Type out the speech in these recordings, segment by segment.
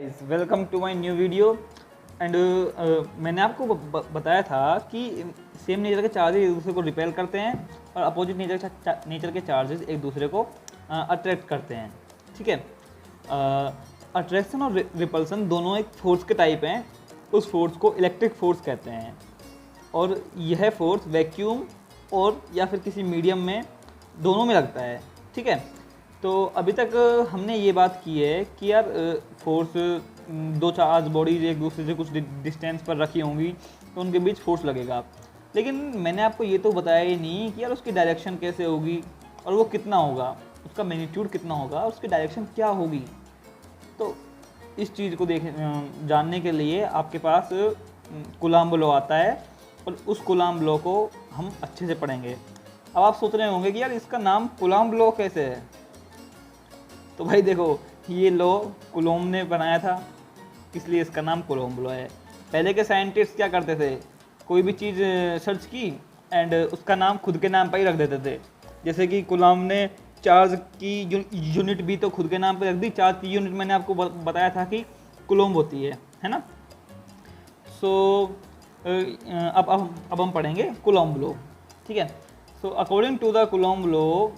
Welcome to my new video and मैंने आपको बताया था कि सेम नेचर के चार्जेस एक दूसरे को रिपेल करते हैं और अपोजिट नेचर के चार्जेस एक दूसरे को अट्रैक्ट करते हैं। ठीक है, अट्रैक्शन और रिपल्सन दोनों एक फोर्स के टाइप हैं। उस फोर्स को इलेक्ट्रिक फोर्स कहते हैं और यह फोर्स वैक्यूम और या फिर किसी मीडियम में दोनों में लगता है। ठीक है, तो अभी तक हमने ये बात की है कि यार फोर्स दो चार्ज बॉडीज एक दूसरे से कुछ डिस्टेंस पर रखी होंगी तो उनके बीच फोर्स लगेगा, लेकिन मैंने आपको ये तो बताया ही नहीं कि यार उसकी डायरेक्शन कैसे होगी और वो कितना होगा, उसका मैग्नीट्यूड कितना होगा, उसकी डायरेक्शन क्या होगी। तो इस चीज़ को जानने के लिए आपके पास कूलम्ब लॉ आता है और उस कूलम्ब लॉ को हम अच्छे से पढ़ेंगे। अब आप सोच रहे होंगे कि यार इसका नाम कूलम्ब लॉ कैसे है। तो भाई देखो, ये लॉ कूलम्ब ने बनाया था, इसलिए इसका नाम कूलम्ब लॉ है। पहले के साइंटिस्ट क्या करते थे, कोई भी चीज़ सर्च की एंड उसका नाम खुद के नाम पर ही रख देते थे। जैसे कि कूलम्ब ने चार्ज की यूनिट भी तो खुद के नाम पर रख दी। चार्ज की यूनिट मैंने आपको बताया था कि कूलम्ब होती है ना। सो अब हम पढ़ेंगे कूलम्ब लॉ। ठीक है, so according to the Coulomb law,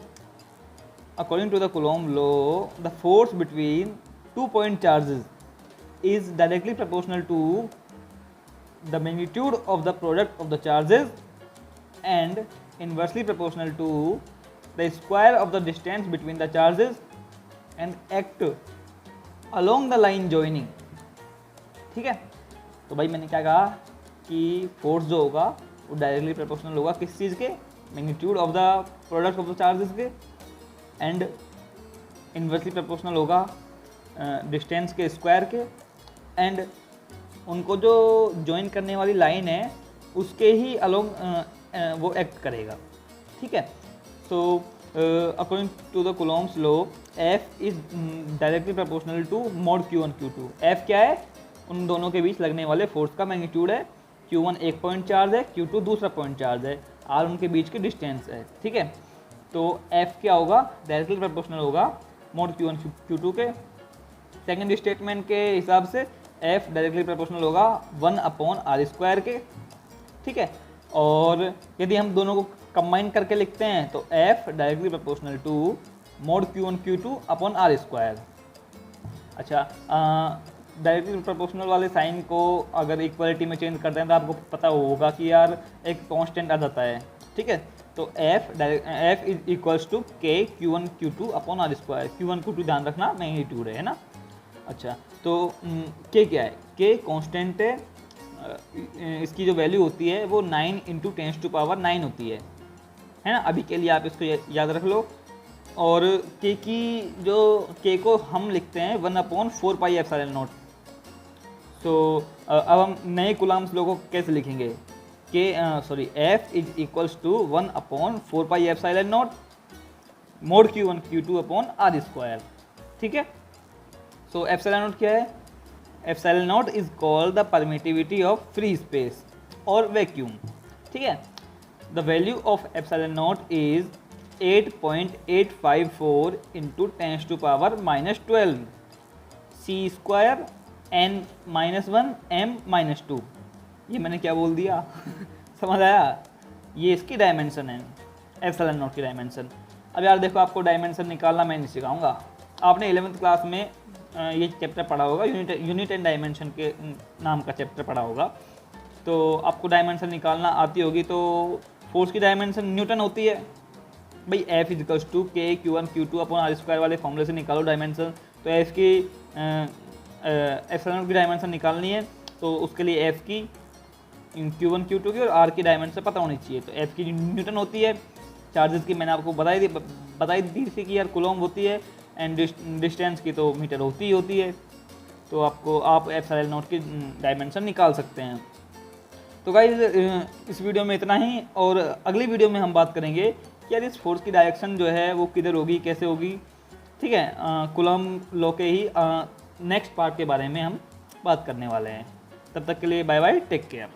the force between 2 point charges is directly proportional to the magnitude of the product of the charges and inversely proportional to the square of the distance between the charges and act along the line joining। ठीक है, तो भाई मैंने क्या कहा कि force जो होगा वो डायरेक्टली प्रोपोर्शनल होगा किस चीज़ के, magnitude of the product of the charges के, एंड इन्वर्सली प्रोपोर्शनल होगा डिस्टेंस के स्क्वायर के, एंड उनको जो ज्वाइन करने वाली लाइन है उसके ही अलोंग वो एक्ट करेगा। ठीक है, so according to the Coulomb's law F is directly proportional to mod Q1 Q2। F क्या है, उन दोनों के बीच लगने वाले फोर्स का मैग्नीट्यूड है। Q1 एक पॉइंट चार्ज है, Q2 दूसरा पॉइंट चार्ज है, R उनके बीच की डिस्टेंस है। ठीक है, तो F क्या होगा, डायरेक्टली प्रोपोर्शनल होगा मोड Q1 Q2 के। सेकंड स्टेटमेंट के हिसाब से F डायरेक्टली प्रोपोर्शनल होगा 1/r² के। ठीक है, और यदि हम दोनों को कंबाइन करके लिखते हैं तो F directly proportional to mod Q1 Q2/r²। अच्छा, डायरेक्टली प्रोपोर्शनल वाले साइन को अगर इक्वलिटी में चेंज करते हैं तो आपको पता होगा कि यार एक कांस्टेंट आ जाता है। ठीक है, तो F is equals to K Q1 Q2/r²। Q1 Q2 ध्यान रखना मैग्नीट्यूड है ना। अच्छा, तो K क्या है, K कांस्टेंट है, इसकी जो वैल्यू होती है वो 9 × 10⁹ होती है ना। अभी के लिए आप इसको याद रख लो। और K की जो K को हम लिखते हैं 1/4πε0। तो अब हम नए कूलम्ब्स लॉ को कैसे लिखेंगे, F is equals to 1/4πε0 mod Q1 Q2/r²। ठीक है, सो एप्सिलॉन क्या है, epsilon is called the permittivity of free space और वैक्यूम। ठीक है, the value of epsilon is 8.854 × 10⁻⁻12 c² n-1 m-2। ये मैंने क्या बोल दिया समझ आया, ये इसकी डायमेंशन है, एप्सिलॉन की डायमेंशन। अब यार देखो, आपको डायमेंशन निकालना मैं नहीं सिखाऊंगा। आपने 11th क्लास में ये चैप्टर पढ़ा होगा, यूनिट एंड डायमेंशन के नाम का चैप्टर पढ़ा होगा, तो आपको डायमेंशन निकालना आती होगी। तो फोर्स की डायमेंशन न्यूटन होती है भाई। F is equals to K Q1 Q2/r² वाले फॉर्मूले से निकालो डायमेंशन। तो F की एप्सिलॉन की डायमेंशन निकालनी है तो उसके लिए F की Q1 Q2 की और R की डायमेंशन पता होनी चाहिए। तो F की न्यूटन होती है, चार्जेस की मैंने आपको बताई दी थी कि यार कूलम्ब होती है, एंड डिस्टेंस की तो मीटर होती है। तो आप एप्सिलॉन की डायमेंशन निकाल सकते हैं। तो गाइस, इस वीडियो में इतना ही, और अगली वीडियो में हम बात करेंगे कि यार इस फोर्स की डायरेक्शन जो है वो किधर होगी, कैसे होगी। ठीक है, कूलम्ब लॉ के ही नेक्स्ट पार्ट के बारे में हम बात करने वाले हैं। तब तक के लिए बाय बाय, टेक केयर।